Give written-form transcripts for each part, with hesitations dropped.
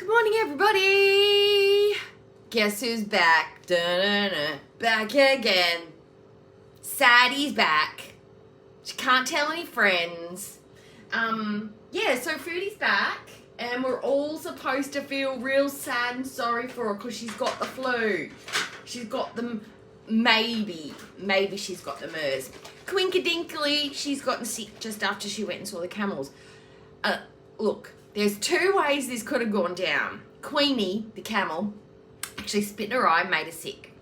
Good morning, everybody. Guess who's back? Da-da-da. Back again. Saddie's back. She can't tell any friends. So Foodie's back, and we're all supposed to feel real sad and sorry for her because she's got the flu. She's got the maybe she's got the MERS. Quinkadinkly, she's gotten sick just after she went and saw the camels. Look, there's two ways this could have gone down. Queenie, the camel, actually spit in her eye and made her sick.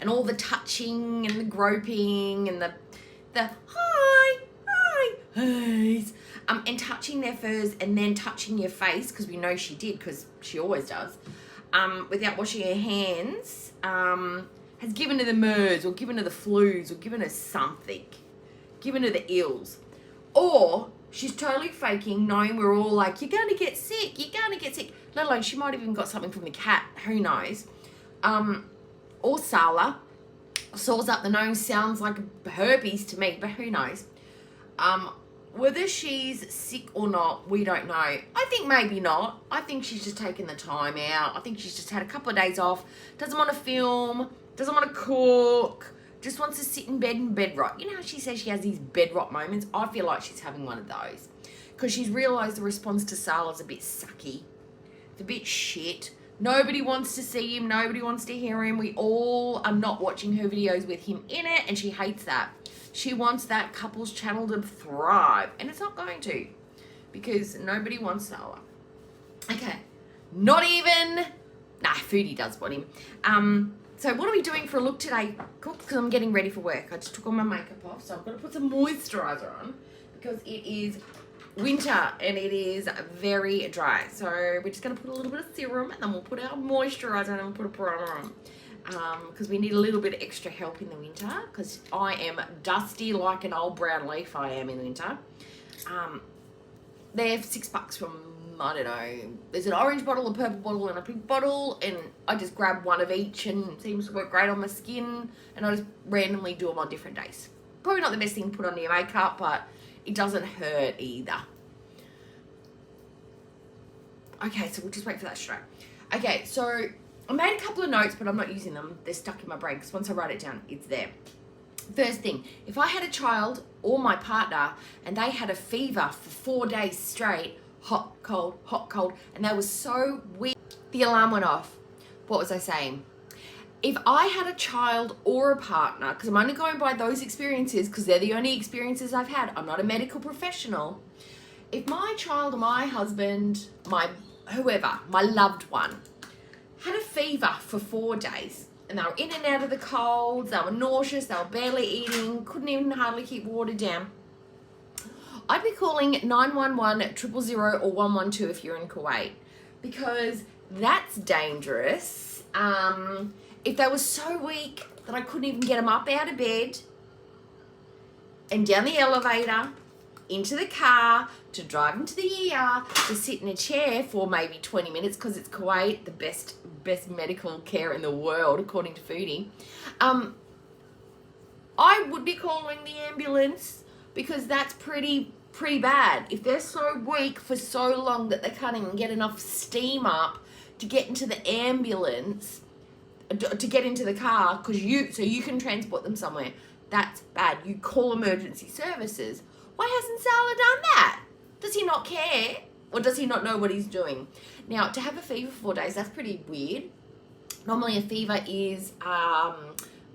And all the touching and the groping and the highs, and touching their furs and then touching your face, because we know she did, because she always does, without washing her hands, has given her the MERS or given her the flus or given her something, given her the ills. Or she's totally faking, knowing we're all like, you're going to get sick, let alone she might have even got something from the cat, who knows. Or Sala, sores up the nose, sounds like herpes to me, but who knows. Whether she's sick or not, we don't know. I think maybe not. I think she's just taken the time out. I think she's just had a couple of days off, doesn't want to film, doesn't want to cook, just wants to sit in bed and bedrot. You know how she says she has these bedrot moments? I feel like she's having one of those. Because she's realised the response to Sala's a bit sucky. It's a bit shit. Nobody wants to see him. Nobody wants to hear him. We all are not watching her videos with him in it, and she hates that. She wants that couples channel to thrive, and it's not going to, because nobody wants Sala. Okay. Not even... Foodie does want him. So what are we doing for a look today? Cool, because I'm getting ready for work. I just took all my makeup off, so I've got to put some moisturiser on because it is winter and it is very dry. So we're just going to put a little bit of serum and then we'll put our moisturiser and then we'll put a primer on. Because we need a little bit of extra help in the winter, because I am dusty like an old brown leaf. I am in the winter. They're $6 from, I don't know, there's an orange bottle, a purple bottle and a pink bottle, and I just grab one of each and it seems to work great on my skin, and I just randomly do them on different days. Probably not the best thing to put on your makeup, but it doesn't hurt either. Okay, so we'll just wait for that to dry. Okay, so I made a couple of notes, but I'm not using them. They're stuck in my brain, because once I write it down, it's there. First thing, if I had a child or my partner and they had a fever for 4 days straight, hot, cold, and they were so weak, the alarm went off. What was I saying? If I had a child or a partner, because I'm only going by those experiences, because they're the only experiences I've had, I'm not a medical professional. If my child or my husband, my whoever, my loved one, had a fever for 4 days, and they were in and out of the colds, they were nauseous, they were barely eating, couldn't even hardly keep water down, I'd be calling 911, 000 or 112 if you're in Kuwait, because that's dangerous. If they were so weak that I couldn't even get them up out of bed and down the elevator, into the car, to drive them to the ER, to sit in a chair for maybe 20 minutes, because it's Kuwait, the best medical care in the world, according to Foodie, I would be calling the ambulance, because that's pretty bad. If they're so weak for so long that they can't even get enough steam up to get into the ambulance, to get into the car, so you can transport them somewhere, that's bad. You call emergency services. Why hasn't Salah done that? Does he not care? Or does he not know what he's doing? Now, to have a fever for 4 days, that's pretty weird. Normally a fever is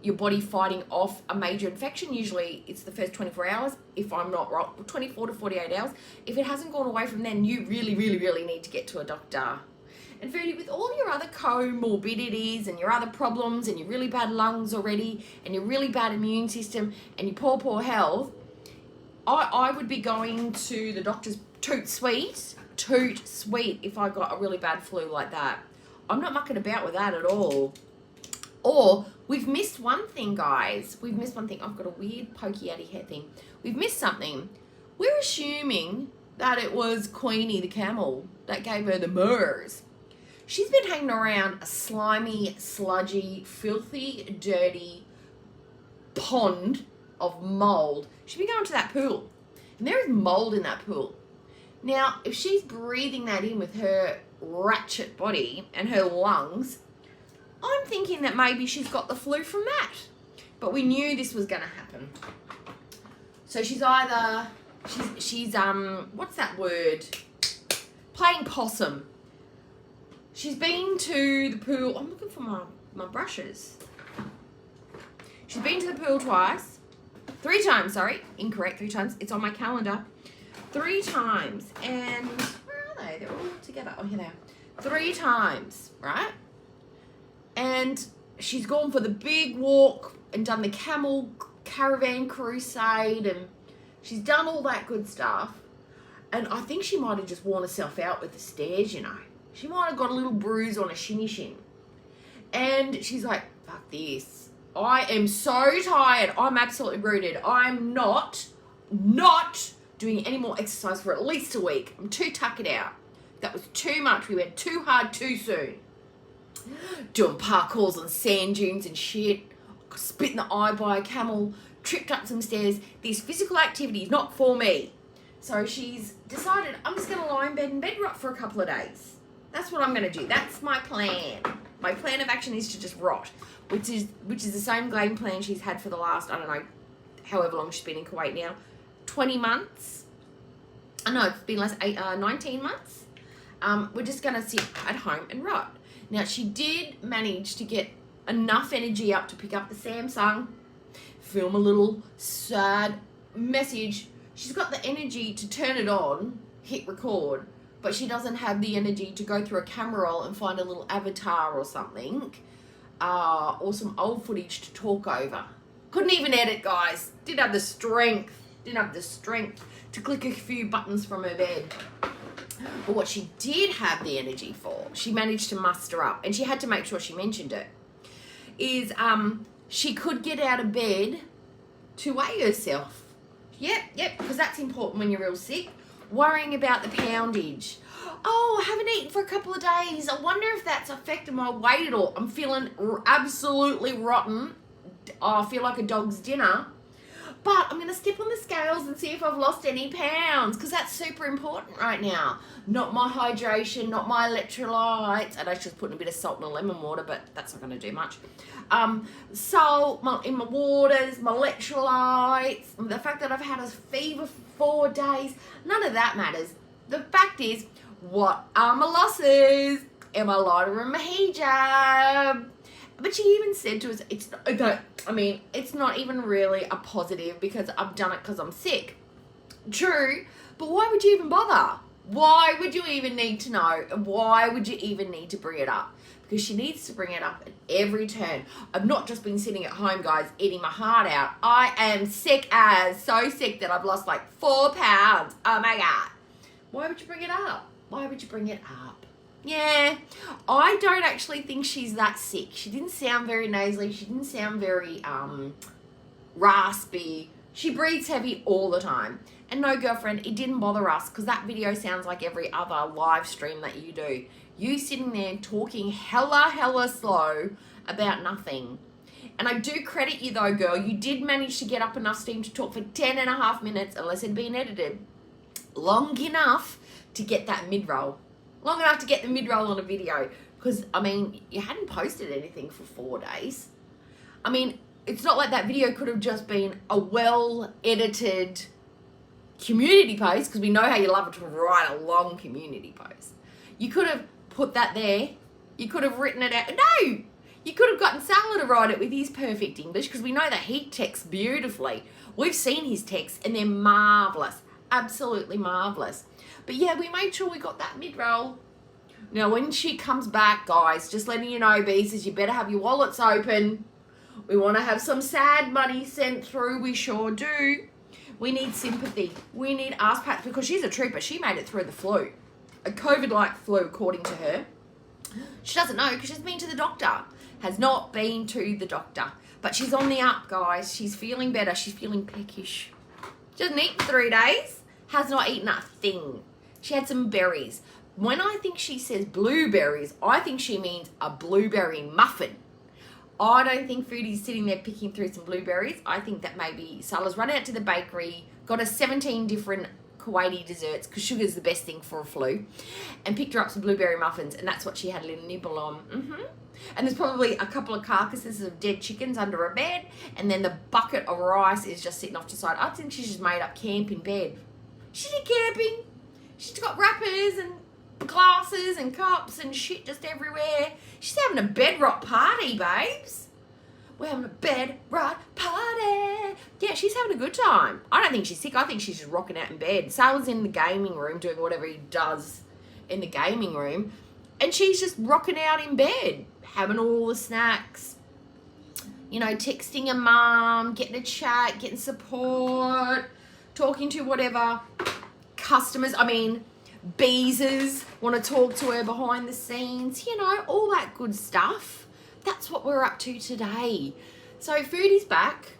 your body fighting off a major infection. Usually it's the first 24 hours, if I'm not wrong, 24 to 48 hours. If it hasn't gone away from then, you really need to get to a doctor. And Foodie, with all your other comorbidities and your other problems and your really bad lungs already and your really bad immune system and your poor health, I would be going to the doctor's toot sweet if I got a really bad flu like that. I'm not mucking about with that at all. Or we've missed one thing, guys. We've missed one thing. I've got a weird pokey outy hair thing. We've missed something. We're assuming that it was Queenie the camel that gave her the MERS. She's been hanging around a slimy, sludgy, filthy, dirty pond of mold. She's been going to that pool, and there is mold in that pool. Now, if she's breathing that in with her ratchet body and her lungs, I'm thinking that maybe she's got the flu from that. But we knew this was going to happen. So she's either, she's what's that word? Playing possum. She's been to the pool. I'm looking for my brushes. She's been to the pool twice. 3 times, sorry. Incorrect, 3 times. It's on my calendar. 3 times. And where are they? They're all together. Oh, here they are. 3 times, right? And she's gone for the big walk and done the camel caravan crusade, and she's done all that good stuff. And I think she might have just worn herself out with the stairs, you know. She might have got a little bruise on her shinny shin. And she's like, fuck this. I am so tired. I'm absolutely rooted. I'm not doing any more exercise for at least a week. I'm too tuckered out. That was too much. We went too hard too soon. Doing parkours on sand dunes and shit. Spit in the eye by a camel. Tripped up some stairs. This physical activity is not for me. So she's decided, I'm just going to lie in bed and bed rot for a couple of days. That's what I'm going to do. That's my plan. My plan of action is to just rot, which is the same game plan she's had for the last, I don't know, however long she's been in Kuwait now. 20 months. I know, it's been less, 19 months. We're just going to sit at home and rot. Now, she did manage to get enough energy up to pick up the Samsung, film a little sad message. She's got the energy to turn it on, hit record, but she doesn't have the energy to go through a camera roll and find a little avatar or something, or some old footage to talk over. Couldn't even edit, guys. Didn't have the strength to click a few buttons from her bed. But what she did have the energy for, she managed to muster up, and she had to make sure she mentioned it, is she could get out of bed to weigh herself. Yep, because that's important when you're real sick. Worrying about the poundage. Oh, I haven't eaten for a couple of days. I wonder if that's affected my weight at all. I'm feeling absolutely rotten. Oh, I feel like a dog's dinner. But I'm going to step on the scales and see if I've lost any pounds, because that's super important right now. Not my hydration, not my electrolytes. And I just put in a bit of salt and lemon water, but that's not going to do much. Salt in my waters, my electrolytes, the fact that I've had a fever for 4 days, none of that matters. The fact is, what are my losses? Am I lighter in my hijab? But she even said to us, it's not even really a positive because I've done it because I'm sick. True, but why would you even bother? Why would you even need to know? And why would you even need to bring it up? Because she needs to bring it up at every turn. I've not just been sitting at home, guys, eating my heart out. I am so sick that I've lost like 4 pounds. Oh my God. Why would you bring it up? Why would you bring it up? Yeah, I don't actually think she's that sick. She didn't sound very nasally. She didn't sound very raspy. She breathes heavy all the time. And no, girlfriend, it didn't bother us because that video sounds like every other live stream that you do. You sitting there talking hella slow about nothing. And I do credit you though, girl. You did manage to get up enough steam to talk for 10.5 minutes, unless it had been edited, long enough to get that mid-roll. Long enough to get the mid-roll on a video. Because, I mean, you hadn't posted anything for 4 days. I mean, it's not like that video could have just been a well-edited community post, because we know how you love it to write a long community post. You could have put that there. You could have written it out. No! You could have gotten Salah to write it with his perfect English, because we know that he texts beautifully. We've seen his texts, and they're marvellous. Absolutely marvellous. But yeah, we made sure we got that mid-roll. Now, when she comes back, guys, just letting you know, Bees, you better have your wallets open. We want to have some sad money sent through. We sure do. We need sympathy. We need ass pats, because she's a trooper. She made it through the flu. A COVID-like flu, according to her. She doesn't know because she's been to the doctor. Has not been to the doctor. But she's on the up, guys. She's feeling better. She's feeling peckish. She hasn't eaten 3 days. Has not eaten a thing. She had some berries. When I think she says blueberries, I think she means a blueberry muffin. I don't think Foodie's sitting there picking through some blueberries. I think that maybe Salah's run out to the bakery, got her 17 different Kuwaiti desserts because sugar's the best thing for a flu, and picked her up some blueberry muffins, and that's what she had a little nibble on. And there's probably a couple of carcasses of dead chickens under her bed, and then the bucket of rice is just sitting off to the side. I think she's just made up camp in bed. She did camping. She's got wrappers and glasses and cups and shit just everywhere. She's having a BEDROT party, babes. We're having a BEDROT party. Yeah, she's having a good time. I don't think she's sick. I think she's just rocking out in bed. Sal's in the gaming room doing whatever he does in the gaming room. And she's just rocking out in bed, having all the snacks. You know, texting her mum, getting a chat, getting support, talking to whatever customers, beesers want to talk to her behind the scenes, you know, all that good stuff. That's what we're up to today. So Foodie's back.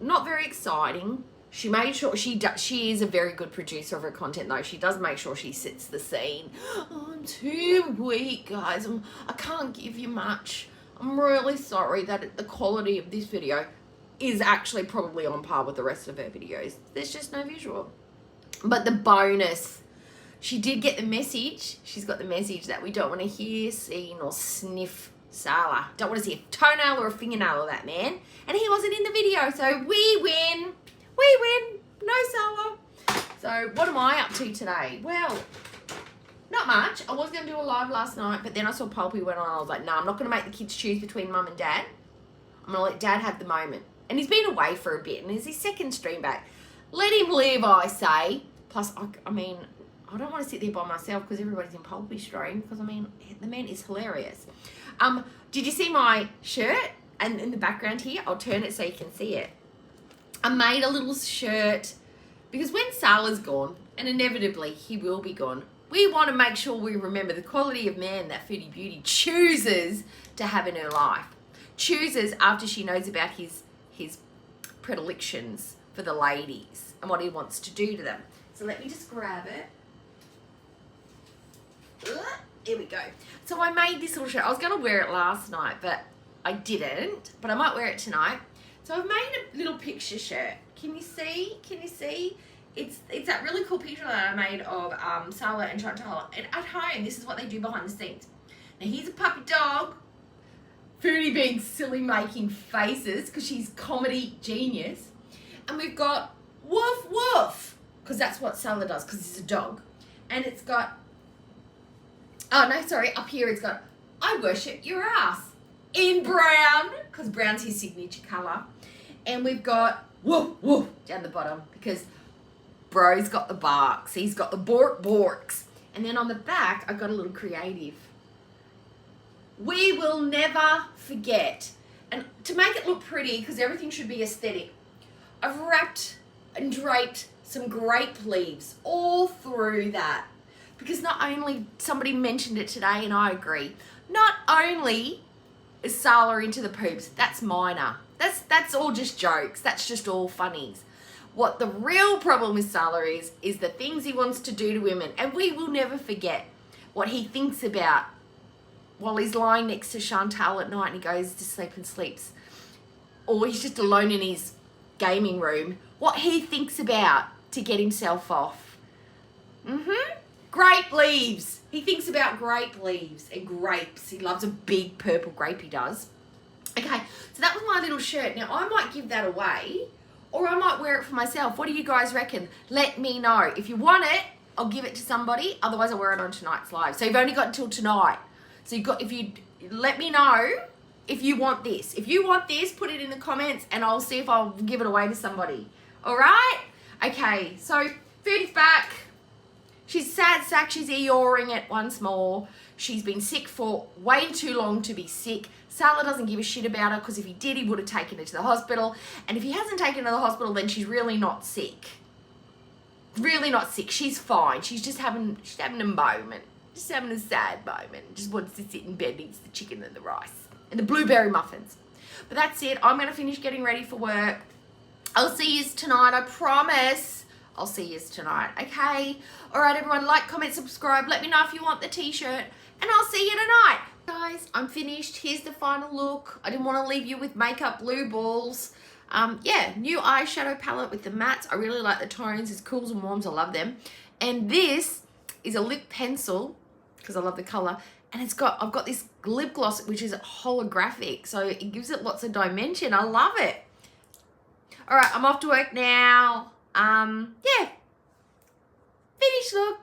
Not very exciting. She made sure she is a very good producer of her content though. She does make sure she sets the scene. Oh, I'm too weak, guys. I can't give you much. I'm really sorry that the quality of this video is actually probably on par with the rest of her videos. There's just no visual. But the bonus, she did get the message. She's got the message that we don't want to hear, see, nor sniff Sala. Don't want to see a toenail or a fingernail of that man. And he wasn't in the video, so we win. We win. No Sala. So what am I up to today? Well, not much. I was going to do a live last night, but then I saw Pulpy went on. I was like, nah, I'm not going to make the kids choose between mum and dad. I'm going to let dad have the moment. And he's been away for a bit, and it's his second stream back. Let him live, I say. Plus, I don't want to sit there by myself because everybody's in Pulpy stream because, the man is hilarious. Did you see my shirt? And in the background here, I'll turn it so you can see it. I made a little shirt because when Sala's gone, and inevitably he will be gone, we want to make sure we remember the quality of man that Foodie Beauty chooses to have in her life. Chooses after she knows about his predilections for the ladies and what he wants to do to them. So let me just grab it. Here we go. So I made this little shirt. I was going to wear it last night, but I didn't. But I might wear it tonight. So I've made a little picture shirt. Can you see? Can you see? It's that really cool picture that I made of Sala and Chantal. And at home, this is what they do behind the scenes. Now here's a puppy dog. Foodie being silly, making faces because she's comedy genius. And we've got woof woof because that's what Sala does because it's a dog. And it's got, up here it's got, I worship your ass in brown because brown's his signature colour. And we've got woof woof down the bottom because bro's got the barks. He's got the borks. And then on the back, I got a little creative. We will never forget. And to make it look pretty, because everything should be aesthetic, I've wrapped and draped some grape leaves all through that. Because not only, somebody mentioned it today and I agree, not only is Sala into the poops, that's minor. That's all just jokes. That's just all funnies. What the real problem with Sala is the things he wants to do to women. And we will never forget what he thinks about while he's lying next to Chantal at night and he goes to sleep and sleeps. Or he's just alone in his gaming room. What he thinks about to get himself off. Grape leaves. He thinks about grape leaves and grapes. He loves a big purple grape, he does. Okay, so that was my little shirt. Now, I might give that away or I might wear it for myself. What do you guys reckon? Let me know. If you want it, I'll give it to somebody. Otherwise, I'll wear it on tonight's live. So you've only got until tonight. So let me know if you want this. If you want this, put it in the comments and I'll see if I'll give it away to somebody. All right? Okay, so Foodie's back. She's sad sack. She's Eeyoring it once more. She's been sick for way too long to be sick. Sala doesn't give a shit about her because if he did, he would have taken her to the hospital. And if he hasn't taken her to the hospital, then she's really not sick. Really not sick. She's fine. She's having a moment. Just having a sad moment. Just wants to sit in bed and eats the chicken and the rice. And the blueberry muffins. But that's it. I'm going to finish getting ready for work. I'll see you tonight. I promise. I'll see you tonight. Okay? Alright everyone. Like, comment, subscribe. Let me know if you want the t-shirt. And I'll see you tonight. Guys, I'm finished. Here's the final look. I didn't want to leave you with makeup blue balls. Yeah, new eyeshadow palette with the mattes. I really like the tones. It's cools and warms. I love them. And this is a lip pencil because I love the color. And I've got this lip gloss, which is holographic. So it gives it lots of dimension. I love it. All right, I'm off to work now. Yeah. Finished look.